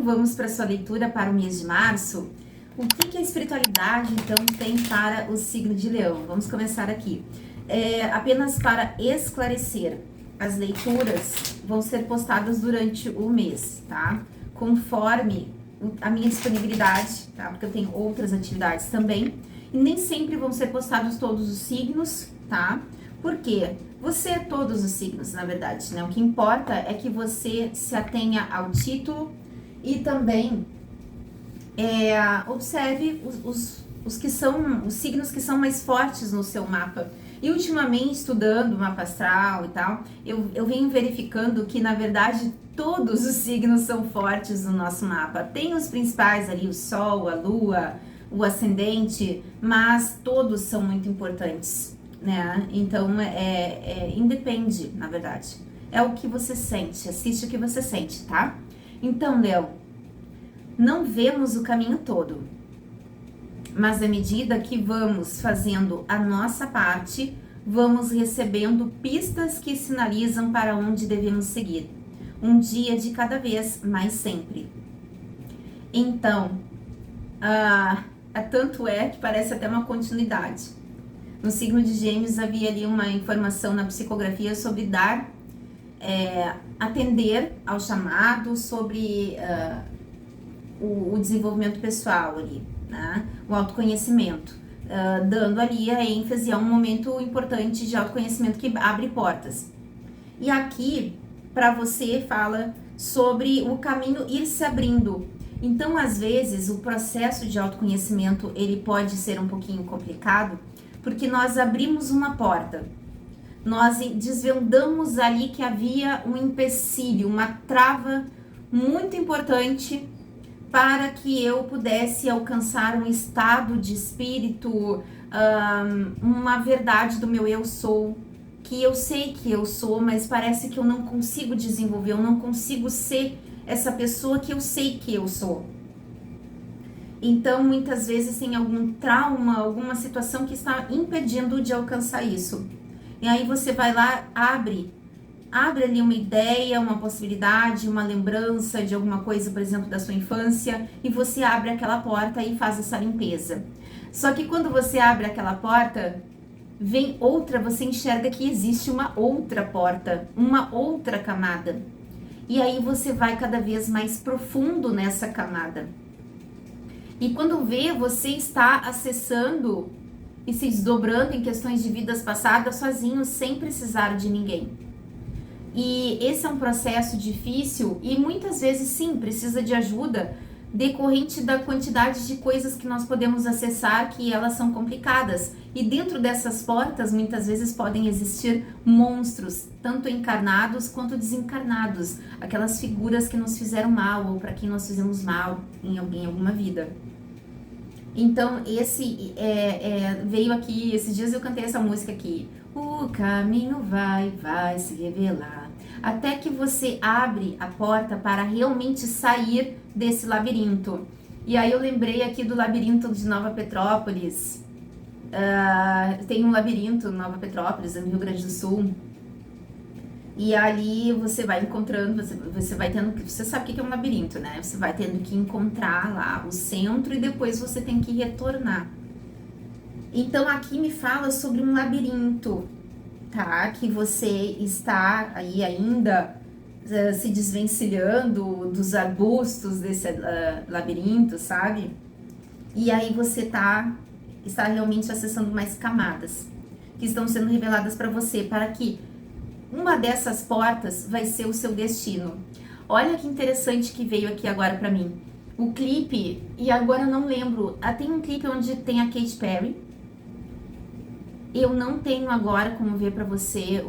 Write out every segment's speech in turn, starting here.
vamos para a sua leitura para o mês de março, o que a espiritualidade, então, tem para o signo de Leão? Vamos começar aqui. Apenas para esclarecer, as leituras vão ser postadas durante o mês, tá? Conforme a minha disponibilidade, tá? Porque eu tenho outras atividades também. E nem sempre vão ser postados todos os signos, tá? Por quê? Você é todos os signos, na verdade, né? O que importa é que você se atenha ao título e também observe os signos que são mais fortes no seu mapa. E ultimamente, estudando o mapa astral e tal, eu venho verificando que, na verdade, todos os signos são fortes no nosso mapa. Tem os principais ali, o Sol, a Lua, o Ascendente, mas todos são muito importantes, né? Então, independe, na verdade. É o que você sente, assiste o que você sente, tá? Então, Leão, não vemos o caminho todo, mas à medida que vamos fazendo a nossa parte, vamos recebendo pistas que sinalizam para onde devemos seguir. Um dia de cada vez, mas sempre. Então, tanto é que parece até uma continuidade. No signo de Gêmeos havia ali uma informação na psicografia sobre atender ao chamado, sobre o desenvolvimento pessoal ali, né? O autoconhecimento, dando ali a ênfase a um momento importante de autoconhecimento que abre portas. E aqui, para você, fala sobre o caminho ir se abrindo. Então, às vezes, o processo de autoconhecimento, ele pode ser um pouquinho complicado, porque nós abrimos uma porta, nós desvendamos ali que havia um empecilho, uma trava muito importante para que eu pudesse alcançar um estado de espírito, uma verdade do meu eu sou, que eu sei que eu sou, mas parece que eu não consigo desenvolver, eu não consigo ser essa pessoa que eu sei que eu sou. Então, muitas vezes tem algum trauma, alguma situação que está impedindo de alcançar isso. E aí você vai lá, abre ali uma ideia, uma possibilidade, uma lembrança de alguma coisa, por exemplo, da sua infância, e você abre aquela porta e faz essa limpeza. Só que quando você abre aquela porta, vem outra, você enxerga que existe uma outra porta, uma outra camada. E aí você vai cada vez mais profundo nessa camada. E quando vê, você está acessando e se desdobrando em questões de vidas passadas sozinho, sem precisar de ninguém. E esse é um processo difícil e muitas vezes sim, precisa de ajuda decorrente da quantidade de coisas que nós podemos acessar, que elas são complicadas. E dentro dessas portas, muitas vezes podem existir monstros, tanto encarnados quanto desencarnados, aquelas figuras que nos fizeram mal ou para quem nós fizemos mal em alguma vida. Então, esse veio aqui, esses dias eu cantei essa música aqui. O caminho vai se revelar, até que você abre a porta para realmente sair desse labirinto. E aí eu lembrei aqui do labirinto de Nova Petrópolis. Tem um labirinto em Nova Petrópolis, no Rio Grande do Sul. E ali você vai encontrando, você vai tendo, você sabe o que é um labirinto, né? Você vai tendo que encontrar lá o centro e depois você tem que retornar. Então aqui me fala sobre um labirinto, tá? Que você está aí ainda se desvencilhando dos arbustos desse labirinto, sabe? E aí você está realmente acessando mais camadas que estão sendo reveladas para você, para que uma dessas portas vai ser o seu destino. Olha que interessante que veio aqui agora para mim. O clipe, e agora eu não lembro, tem um clipe onde tem a Katy Perry. Eu não tenho agora como ver pra você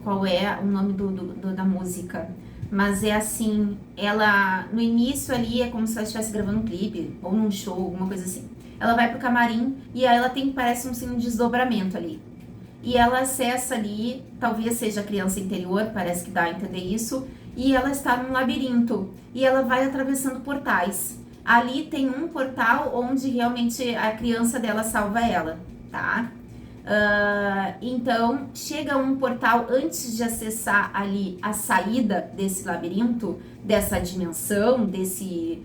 qual é o nome da música, mas é assim, ela no início ali é como se ela estivesse gravando um clipe ou num show, alguma coisa assim. Ela vai pro camarim e aí ela parece um desdobramento ali. E ela acessa ali, talvez seja a criança interior, parece que dá a entender isso, e ela está num labirinto e ela vai atravessando portais. Ali tem um portal onde realmente a criança dela salva ela, tá? Então, chega um portal antes de acessar ali a saída desse labirinto, dessa dimensão, desse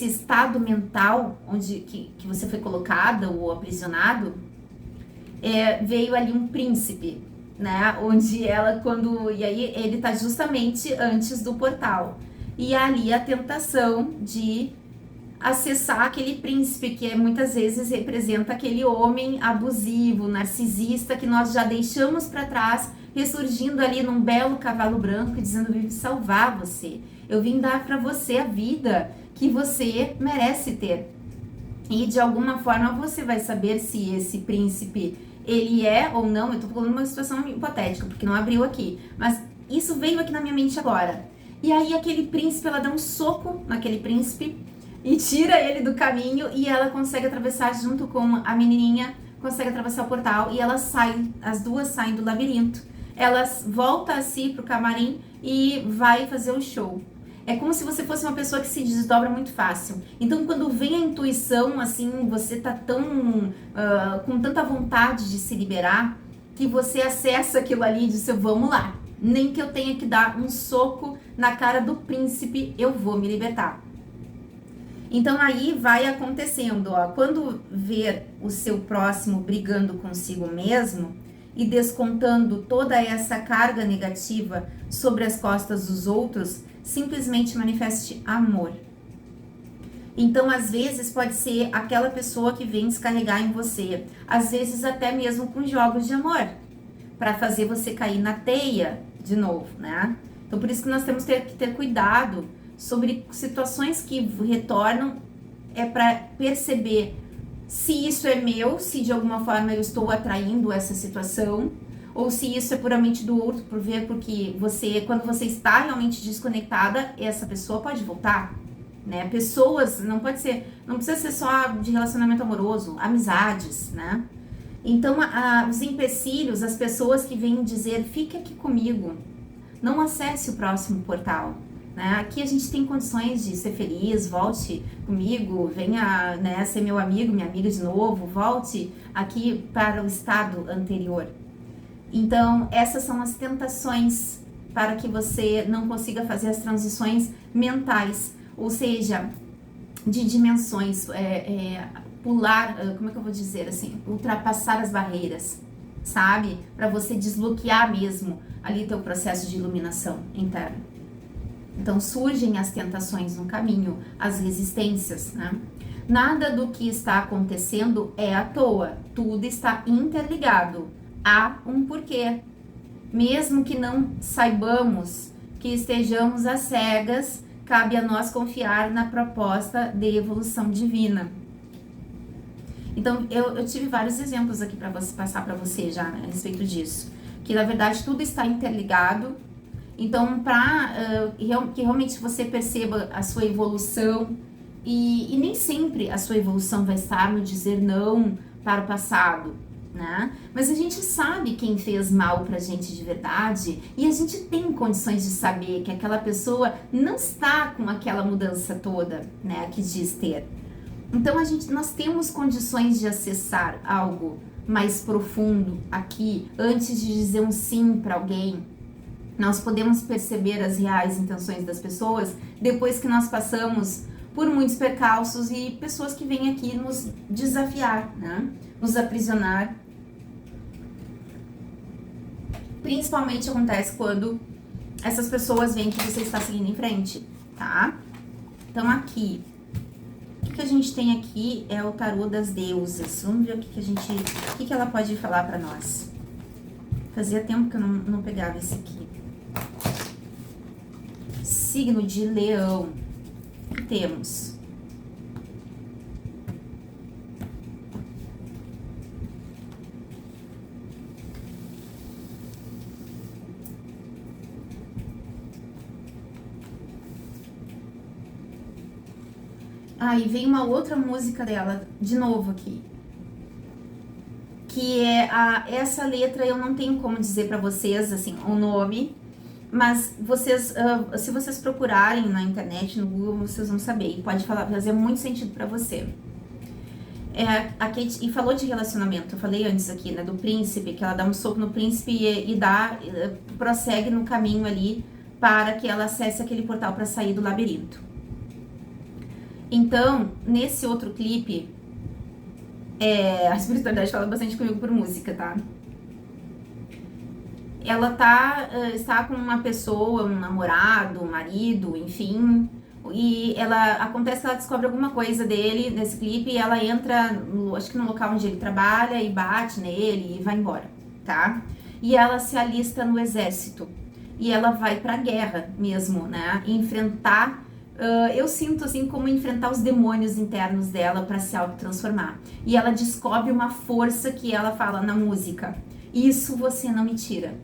estado mental onde que você foi colocada ou aprisionado, veio ali um príncipe, né? Onde e aí ele tá justamente antes do portal. E ali a tentação de acessar aquele príncipe que muitas vezes representa aquele homem abusivo, narcisista que nós já deixamos para trás, ressurgindo ali num belo cavalo branco e dizendo: eu vim salvar você, eu vim dar para você a vida que você merece ter. E de alguma forma você vai saber se esse príncipe ele é ou não. Eu tô falando uma situação hipotética porque não abriu aqui, mas isso veio aqui na minha mente agora. E aí aquele príncipe, ela dá um soco naquele príncipe e tira ele do caminho, e ela consegue atravessar junto com a menininha, consegue atravessar o portal, e elas saem, as duas saem do labirinto. Elas voltam a si pro camarim e vai fazer o show. É como se você fosse uma pessoa que se desdobra muito fácil. Então, quando vem a intuição, assim, você tá tão com tanta vontade de se liberar, que você acessa aquilo ali e diz: vamos lá, nem que eu tenha que dar um soco na cara do príncipe, eu vou me libertar. Então aí vai acontecendo, quando ver o seu próximo brigando consigo mesmo e descontando toda essa carga negativa sobre as costas dos outros, simplesmente manifeste amor. Então, às vezes, pode ser aquela pessoa que vem descarregar em você, às vezes até mesmo com jogos de amor, para fazer você cair na teia de novo, né? Então, por isso que nós temos que ter cuidado sobre situações que retornam, para perceber se isso é meu, se de alguma forma eu estou atraindo essa situação, ou se isso é puramente do outro, por ver, porque quando você está realmente desconectada, essa pessoa pode voltar, né? Pessoas, não precisa ser só de relacionamento amoroso, amizades, né? Então, os empecilhos, as pessoas que vêm dizer: fique aqui comigo, não acesse o próximo portal. Aqui a gente tem condições de ser feliz, volte comigo, venha, né, ser meu amigo, minha amiga de novo, volte aqui para o estado anterior. Então, essas são as tentações para que você não consiga fazer as transições mentais, ou seja, de dimensões, pular, como é que eu vou dizer assim, ultrapassar as barreiras, sabe? Para você desbloquear mesmo ali teu processo de iluminação interna. Então surgem as tentações no caminho, as resistências, né? Nada do que está acontecendo é à toa, tudo está interligado, há um porquê. Mesmo que não saibamos, que estejamos às cegas, cabe a nós confiar na proposta de evolução divina. Então eu tive vários exemplos aqui para passar para você já, né, a respeito disso, que na verdade tudo está interligado. Então, para que realmente você perceba a sua evolução, e nem sempre a sua evolução vai estar no dizer não para o passado, né? Mas a gente sabe quem fez mal pra gente de verdade, e a gente tem condições de saber que aquela pessoa não está com aquela mudança toda, né, que diz ter. Então, nós temos condições de acessar algo mais profundo aqui, antes de dizer um sim para alguém. Nós podemos perceber as reais intenções das pessoas depois que nós passamos por muitos percalços e pessoas que vêm aqui nos desafiar, né? Nos aprisionar. Principalmente acontece quando essas pessoas veem que você está seguindo em frente, tá? Então aqui, o que a gente tem aqui é o tarô das deusas. Vamos ver o que ela pode falar para nós. Fazia tempo que eu não pegava esse aqui. Signo de Leão. O que temos? E vem uma outra música dela, de novo aqui. Que é essa letra, eu não tenho como dizer pra vocês, assim, o nome. Mas vocês, se vocês procurarem na internet, no Google, vocês vão saber. E pode fazer muito sentido pra você. A Kate, e falou de relacionamento, eu falei antes aqui, né, do príncipe, que ela dá um soco no príncipe e prossegue no caminho ali para que ela acesse aquele portal para sair do labirinto. Então, nesse outro clipe, a espiritualidade fala bastante comigo por música, tá? Ela está com uma pessoa, um namorado, um marido, enfim, e acontece que ela descobre alguma coisa dele nesse clipe e ela entra, acho que no local onde ele trabalha e bate nele e vai embora, tá? E ela se alista no exército e ela vai pra guerra mesmo, né? Enfrentar, eu sinto assim como enfrentar os demônios internos dela para se autotransformar. E ela descobre uma força que ela fala na música: isso você não me tira.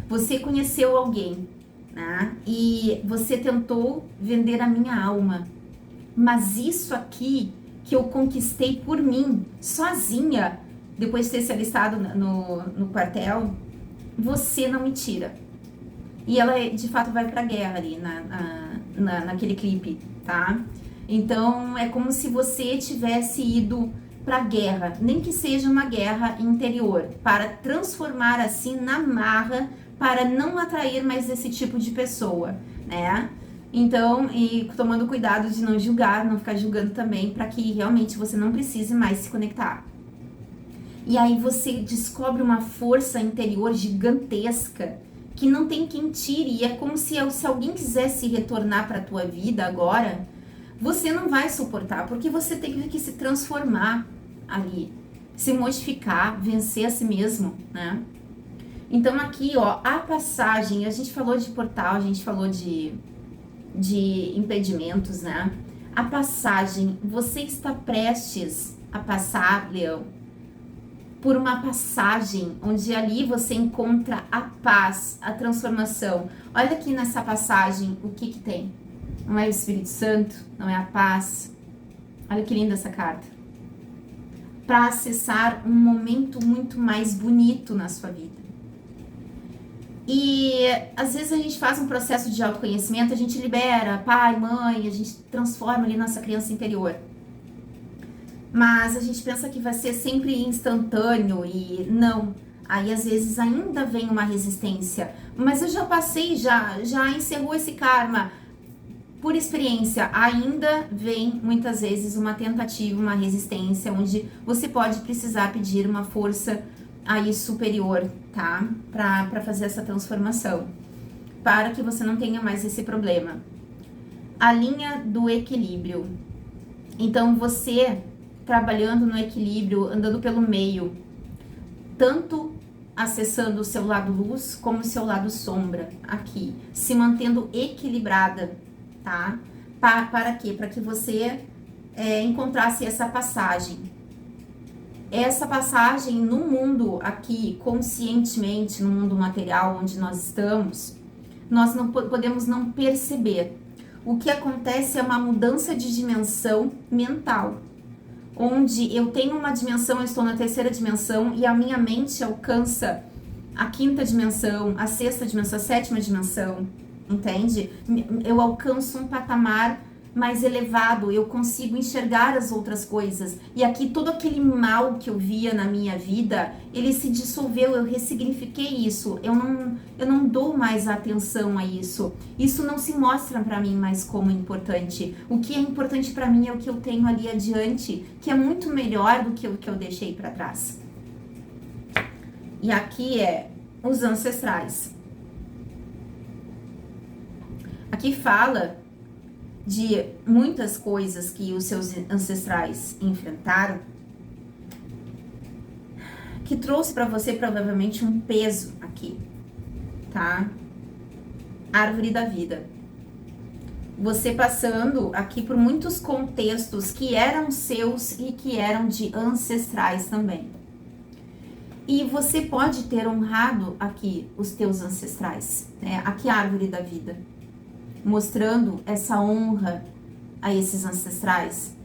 Você conheceu alguém, né? E você tentou vender a minha alma. Mas isso aqui que eu conquistei por mim, sozinha, depois de ter se alistado no quartel, você não me tira. E ela, de fato, vai pra guerra ali, naquele clipe, tá? Então, é como se você tivesse ido pra guerra, nem que seja uma guerra interior, para transformar assim na marra, para não atrair mais esse tipo de pessoa, né? Então, e tomando cuidado de não julgar, não ficar julgando também, para que realmente você não precise mais se conectar. E aí você descobre uma força interior gigantesca, que não tem quem tire, e é como se alguém quisesse retornar para a tua vida agora, você não vai suportar, porque você tem que se transformar ali, se modificar, vencer a si mesmo, né? Então aqui, ó, a passagem, a gente falou de portal, a gente falou de impedimentos, né? A passagem, você está prestes a passar, Leão, por uma passagem onde ali você encontra a paz, a transformação. Olha aqui nessa passagem o que tem. Não é o Espírito Santo, não é a paz. Olha que linda essa carta. Para acessar um momento muito mais bonito na sua vida. E às vezes a gente faz um processo de autoconhecimento, a gente libera pai, mãe, a gente transforma ali nossa criança interior. Mas a gente pensa que vai ser sempre instantâneo e não. Aí às vezes ainda vem uma resistência. Mas eu já passei, já encerrou esse karma. Por experiência, ainda vem muitas vezes uma tentativa, uma resistência, onde você pode precisar pedir uma força aí superior, tá? Pra fazer essa transformação. Para que você não tenha mais esse problema. A linha do equilíbrio. Então você trabalhando no equilíbrio, andando pelo meio, tanto acessando o seu lado luz como o seu lado sombra, aqui, se mantendo equilibrada, tá? Para quê? Para que você encontrasse essa passagem. Essa passagem no mundo aqui, conscientemente, no mundo material onde nós estamos, nós não podemos não perceber. O que acontece é uma mudança de dimensão mental, onde eu tenho uma dimensão, eu estou na terceira dimensão e a minha mente alcança a quinta dimensão, a sexta dimensão, a sétima dimensão, entende? Eu alcanço um patamar mais elevado, eu consigo enxergar as outras coisas. E aqui todo aquele mal que eu via na minha vida, ele se dissolveu, eu ressignifiquei isso. Eu não dou mais atenção a isso. Isso não se mostra para mim mais como importante. O que é importante para mim é o que eu tenho ali adiante, que é muito melhor do que o que eu deixei para trás. E aqui os ancestrais. Aqui fala de muitas coisas que os seus ancestrais enfrentaram, que trouxe para você provavelmente um peso aqui, tá? Árvore da vida. Você passando aqui por muitos contextos que eram seus e que eram de ancestrais também. E você pode ter honrado aqui os teus ancestrais, né? Aqui a árvore da vida, mostrando essa honra a esses ancestrais,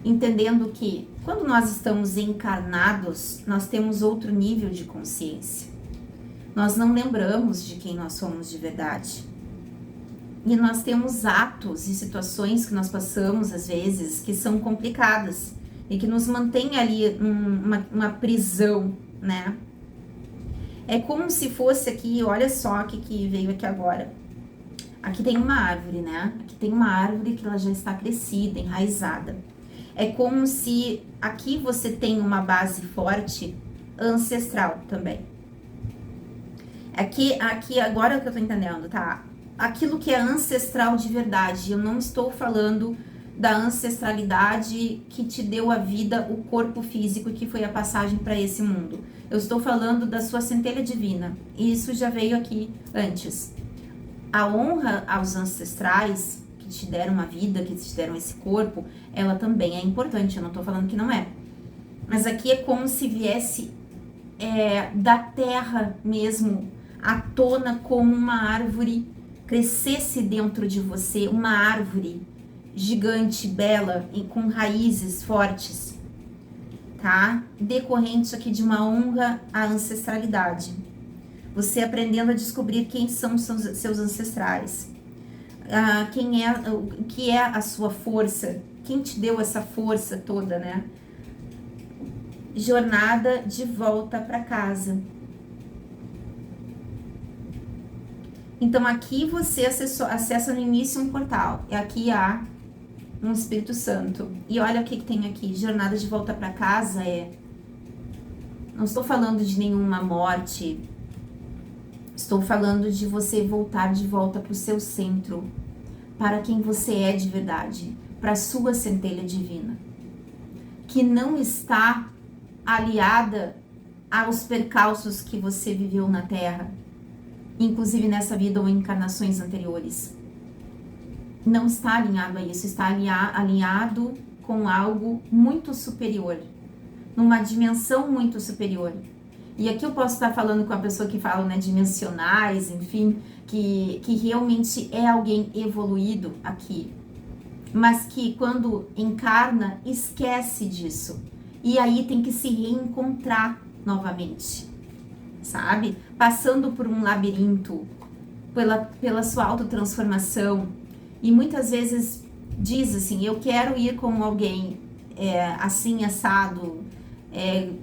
entendendo que quando nós estamos encarnados, nós temos outro nível de consciência. Nós não lembramos de quem nós somos de verdade. E nós temos atos e situações que nós passamos às vezes que são complicadas, e que nos mantém ali uma prisão, né? É como se fosse aqui, olha só o que veio aqui agora. Aqui tem uma árvore, né? Aqui tem uma árvore que ela já está crescida, enraizada. É como se aqui você tem uma base forte ancestral também. Aqui agora que eu tô entendendo, tá? Aquilo que é ancestral de verdade. Eu não estou falando da ancestralidade que te deu a vida, o corpo físico, que foi a passagem para esse mundo. Eu estou falando da sua centelha divina. E isso já veio aqui antes. A honra aos ancestrais que te deram a vida, que te deram esse corpo, ela também é importante. Eu não estou falando que não é. Mas aqui é como se viesse da terra mesmo, à tona, como uma árvore, crescesse dentro de você, uma árvore gigante, bela, e com raízes fortes, tá? Decorrente aqui de uma honra à ancestralidade. Você aprendendo a descobrir quem são seus ancestrais, o que é a sua força, quem te deu essa força toda, né? Jornada de volta para casa. Então aqui você acessa no início um portal, e aqui há um Espírito Santo. E olha o que tem aqui, jornada de volta para casa não estou falando de nenhuma morte, estou falando de você voltar de volta para o seu centro, para quem você é de verdade, para a sua centelha divina, que não está aliada aos percalços que você viveu na Terra, inclusive nessa vida ou em encarnações anteriores. Não está alinhado a isso, está alinhado com algo muito superior, numa dimensão muito superior. E aqui eu posso estar falando com a pessoa que fala, né, dimensionais, enfim, que realmente é alguém evoluído aqui, mas que quando encarna, esquece disso. E aí tem que se reencontrar novamente, sabe? Passando por um labirinto, pela sua autotransformação. E muitas vezes diz assim, eu quero ir com alguém assim, assado,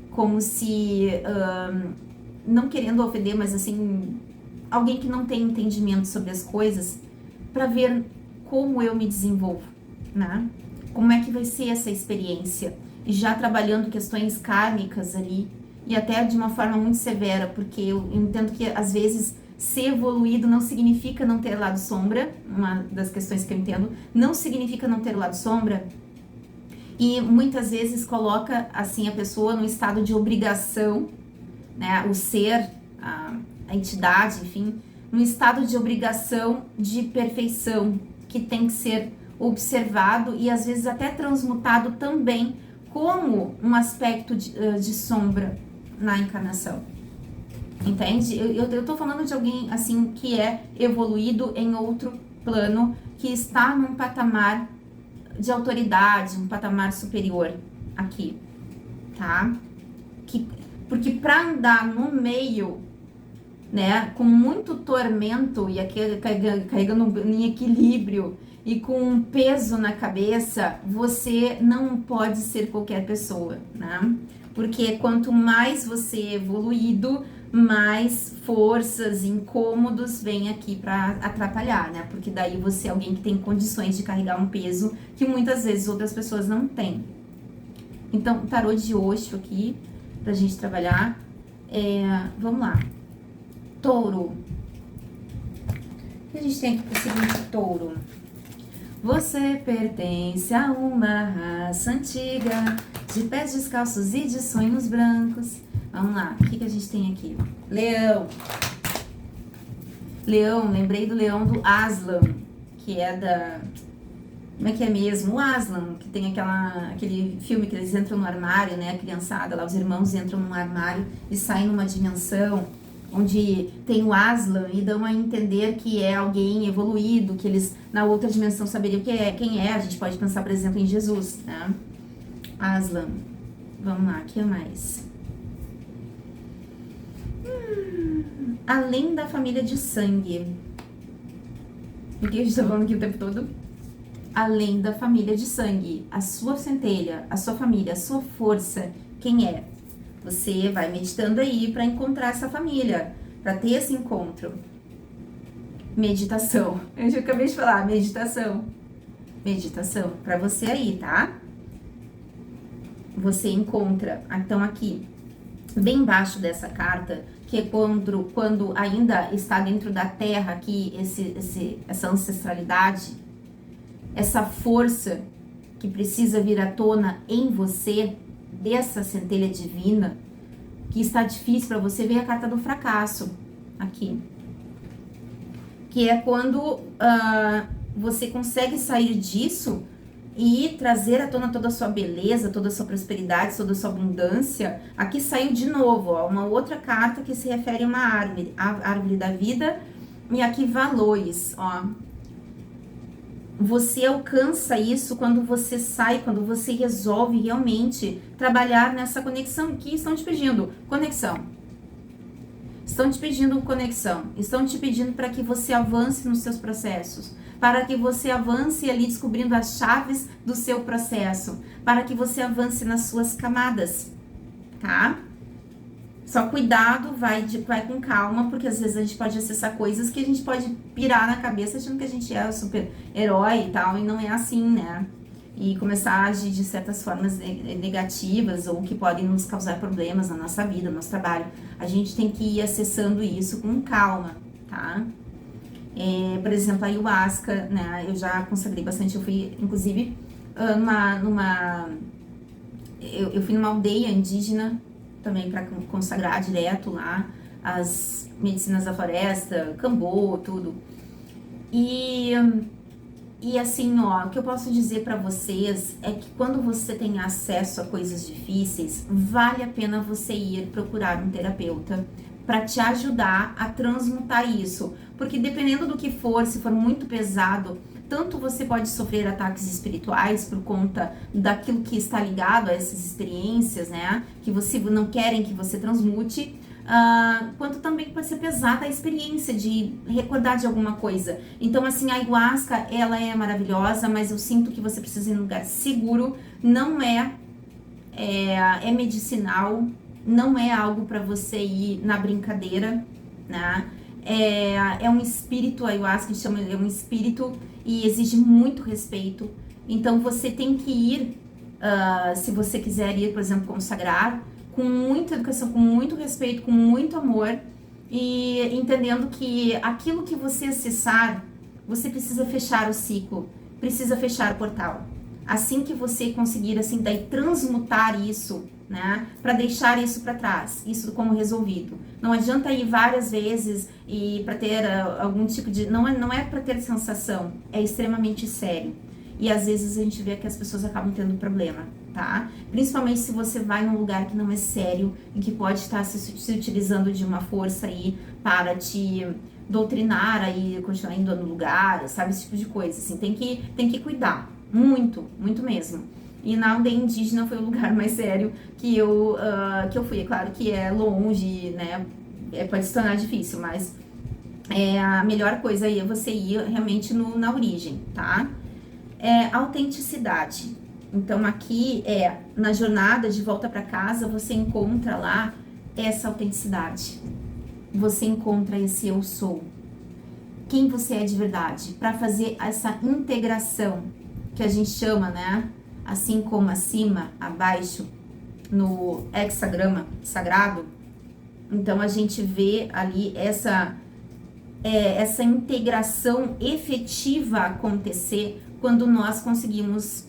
como se, não querendo ofender, mas assim, alguém que não tem entendimento sobre as coisas, para ver como eu me desenvolvo, né? Como é que vai ser essa experiência? E já trabalhando questões kármicas ali, e até de uma forma muito severa, porque eu entendo que às vezes ser evoluído não significa não ter lado sombra, uma das questões que eu entendo, não significa não ter lado sombra, e muitas vezes coloca assim a pessoa num estado de obrigação, né, o ser, a entidade, enfim, num estado de obrigação de perfeição, que tem que ser observado e às vezes até transmutado também como um aspecto de sombra na encarnação. Entende? Eu tô falando de alguém assim que é evoluído em outro plano, que está num patamar de autoridade, um patamar superior aqui, tá? Porque para andar no meio, né, com muito tormento e aqui carregando em equilíbrio e com um peso na cabeça, você não pode ser qualquer pessoa, né? Porque quanto mais você é evoluído, mais forças, incômodos vêm aqui para atrapalhar, né? Porque daí você é alguém que tem condições de carregar um peso que muitas vezes outras pessoas não têm. Então, tarô de Osho aqui, pra gente trabalhar. Vamos lá. Touro. O que a gente tem aqui pro seguinte, Touro? Você pertence a uma raça antiga, de pés descalços e de sonhos brancos. Vamos lá, o que a gente tem aqui? Leão. Leão, lembrei do leão do Aslan, que é da... Como é que é mesmo? O Aslan, que tem aquele filme que eles entram no armário, né? A criançada lá, os irmãos entram num armário e saem numa dimensão onde tem o Aslan e dão a entender que é alguém evoluído, que eles na outra dimensão saberiam quem é. A gente pode pensar, por exemplo, em Jesus, né? Aslan. Vamos lá, o que mais? Além da família de sangue. O que a gente tá falando aqui o tempo todo? além da família de sangue, a sua centelha, a sua família, a sua força, quem é? Você vai meditando aí para encontrar essa família, para ter esse encontro. Meditação. Eu já acabei de falar, meditação. Meditação para você aí, tá? Você encontra, então aqui, bem embaixo dessa carta, que é quando ainda está dentro da terra aqui, essa ancestralidade, essa força que precisa vir à tona em você, dessa centelha divina, que está difícil para você, vem a carta do fracasso aqui. Que é quando você consegue sair disso e trazer à tona toda a sua beleza, toda a sua prosperidade, toda a sua abundância. Aqui saiu de novo, ó, uma outra carta que se refere a uma árvore, a árvore da vida, e aqui valores, ó. Você alcança isso quando você sai, quando você resolve realmente trabalhar nessa conexão que estão te pedindo, conexão. Estão te pedindo conexão, estão te pedindo para que você avance nos seus processos, para que você avance ali descobrindo as chaves do seu processo, para que você avance nas suas camadas, tá? Só cuidado, vai com calma, porque às vezes a gente pode acessar coisas que a gente pode pirar na cabeça achando que a gente é o super-herói e tal, e não é assim, né? E começar a agir de certas formas negativas ou que podem nos causar problemas na nossa vida, no nosso trabalho. A gente tem que ir acessando isso com calma, tá? Por exemplo, a ayahuasca, né? Eu já consagrei bastante, eu fui, inclusive, eu fui numa aldeia indígena também para consagrar direto lá as medicinas da floresta, cambô, tudo. E assim, ó, o que eu posso dizer para vocês é que quando você tem acesso a coisas difíceis, vale a pena você ir procurar um terapeuta para te ajudar a transmutar isso. Porque dependendo do que for, se for muito pesado, tanto você pode sofrer ataques espirituais por conta daquilo que está ligado a essas experiências, né? Que você não querem que você transmute, quanto também pode ser pesada a experiência de recordar de alguma coisa. Então, assim, a ayahuasca, ela é maravilhosa, mas eu sinto que você precisa ir em um lugar seguro, não é medicinal, não é algo para você ir na brincadeira, né? É um espírito, a ayahuasca chama ele, é um espírito e exige muito respeito. Então você tem que ir, se você quiser ir, por exemplo, consagrar, com muita educação, com muito respeito, com muito amor e entendendo que aquilo que você acessar, você precisa fechar o ciclo, precisa fechar o portal. Assim que você conseguir, assim, daí transmutar isso, né, para deixar isso para trás, isso como resolvido. Não adianta ir várias vezes e para ter algum tipo de... Não é para ter sensação, é extremamente sério. E às vezes a gente vê que as pessoas acabam tendo problema, tá? Principalmente se você vai num lugar que não é sério e que pode estar se utilizando de uma força aí para te doutrinar aí, continuar indo no lugar, sabe? Esse tipo de coisa, assim. Tem que cuidar, muito, muito mesmo. E na aldeia indígena foi o lugar mais sério que eu fui. É claro que é longe, né? Pode se tornar difícil, mas a melhor coisa aí é você ir realmente na origem, tá? Autenticidade. Então aqui na jornada de volta para casa, você encontra lá essa autenticidade. Você encontra esse eu sou. Quem você é de verdade. Para fazer essa integração que a gente chama, né? Assim como acima, abaixo, no hexagrama sagrado. Então a gente vê ali essa integração efetiva acontecer quando nós conseguimos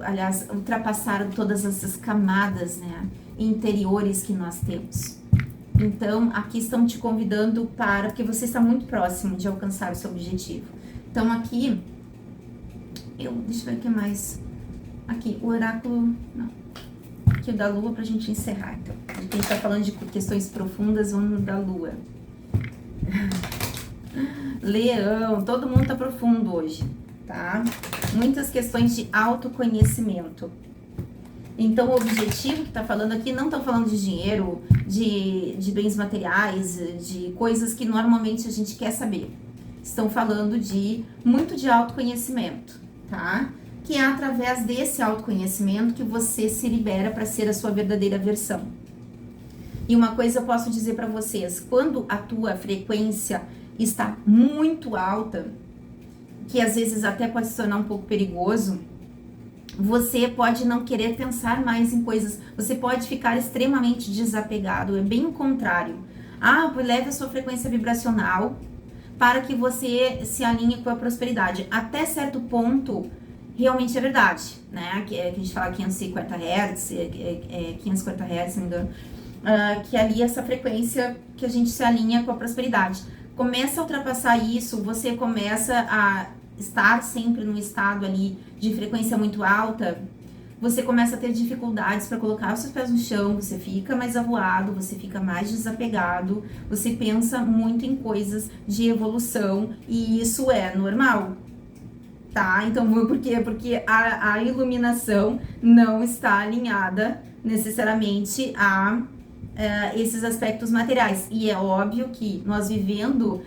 aliás, ultrapassar todas essas camadas, né, interiores que nós temos. Então, aqui estão te convidando porque você está muito próximo de alcançar o seu objetivo. Então, aqui, deixa eu ver o que mais. Aqui, o oráculo, não. Aqui o da lua pra gente encerrar, então. A gente está falando de questões profundas, vamos no da lua. Leão, todo mundo tá profundo hoje, tá? Muitas questões de autoconhecimento. Então, o objetivo que tá falando aqui, não estão falando de dinheiro, de bens materiais, de coisas que normalmente a gente quer saber. estão falando muito de autoconhecimento, tá? Que é através desse autoconhecimento que você se libera para ser a sua verdadeira versão. E uma coisa eu posso dizer para vocês, quando a tua frequência está muito alta, que às vezes até pode se tornar um pouco perigoso, você pode não querer pensar mais em coisas, você pode ficar extremamente desapegado, é bem o contrário. Leve a sua frequência vibracional para que você se alinhe com a prosperidade. Até certo ponto, realmente é verdade, né? Que a gente fala 550 Hz, 540 Hz, se não me engano, que ali essa frequência que a gente se alinha com a prosperidade. Começa a ultrapassar isso, você começa a estar sempre num estado ali de frequência muito alta, você começa a ter dificuldades para colocar os seus pés no chão, você fica mais avoado, você fica mais desapegado, você pensa muito em coisas de evolução e isso é normal, tá? Então, por quê? Porque a iluminação não está alinhada necessariamente a esses aspectos materiais. E é óbvio que nós vivendo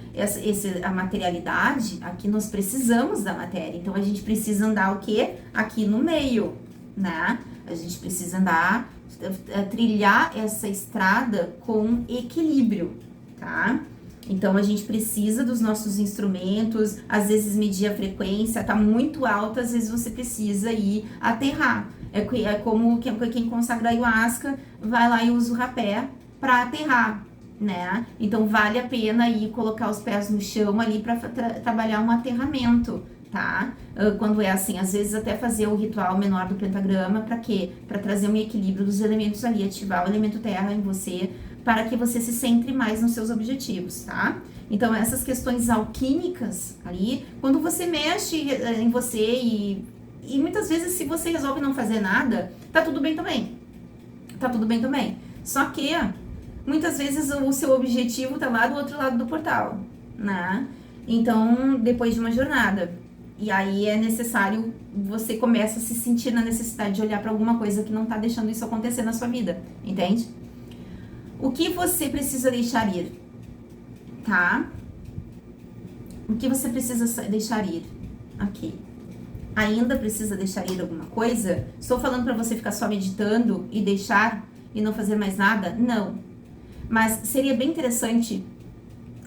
a materialidade, aqui nós precisamos da matéria. Então, a gente precisa andar o quê? Aqui no meio, né? A gente precisa andar, trilhar essa estrada com equilíbrio, tá? Então, a gente precisa dos nossos instrumentos, às vezes medir a frequência, tá muito alta, às vezes você precisa ir aterrar. É como quem consagra ayahuasca, vai lá e usa o rapé para aterrar, né? Então, vale a pena ir colocar os pés no chão ali para trabalhar um aterramento, tá? Quando é assim, às vezes até fazer o ritual menor do pentagrama, para quê? Para trazer um equilíbrio dos elementos ali, ativar o elemento terra em você, para que você se centre mais nos seus objetivos, tá? Então, essas questões alquímicas ali, quando você mexe em você e muitas vezes, se você resolve não fazer nada, tá tudo bem também. Tá tudo bem também. Só que, muitas vezes, o seu objetivo tá lá do outro lado do portal, né? Então, depois de uma jornada. E aí é necessário, você começa a se sentir na necessidade de olhar para alguma coisa que não tá deixando isso acontecer na sua vida, entende? O que você precisa deixar ir, tá? O que você precisa deixar ir? Aqui. Ainda precisa deixar ir alguma coisa? Estou falando para você ficar só meditando e deixar e não fazer mais nada? Não. Mas seria bem interessante,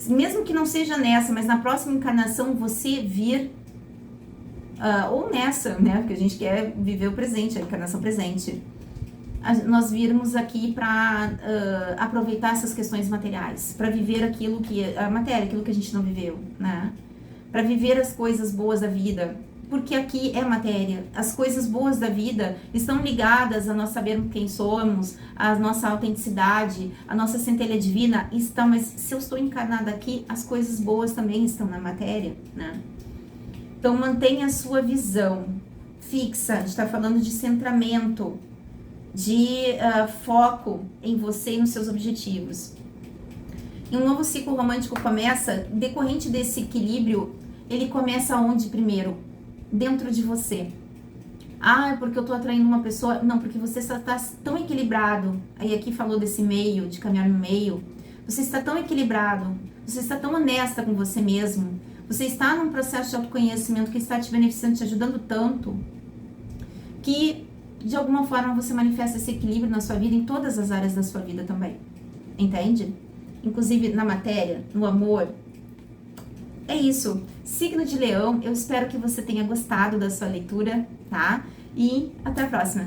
mesmo que não seja nessa, mas na próxima encarnação você vir, ou nessa, né? Porque a gente quer viver o presente, a encarnação presente. Nós virmos aqui para aproveitar essas questões materiais, para viver aquilo que a matéria, aquilo que a gente não viveu, né? Para viver as coisas boas da vida. Porque aqui é matéria. As coisas boas da vida estão ligadas a nós sabermos quem somos, a nossa autenticidade, a nossa centelha divina estão, mas se eu estou encarnada aqui, as coisas boas também estão na matéria, né? Então mantenha a sua visão fixa, a gente está falando de centramento, de foco em você e nos seus objetivos. E um novo ciclo romântico começa, decorrente desse equilíbrio, ele começa onde primeiro? Dentro de você. É porque eu tô atraindo uma pessoa. Não, porque você está tão equilibrado. Aí aqui falou desse meio, de caminhar no meio. Você está tão equilibrado, você está tão honesta com você mesmo, você está num processo de autoconhecimento que está te beneficiando, te ajudando tanto, que de alguma forma você manifesta esse equilíbrio na sua vida, em todas as áreas da sua vida também. Entende? Inclusive na matéria, no amor. É isso. Signo de Leão, eu espero que você tenha gostado da sua leitura, tá? E até a próxima.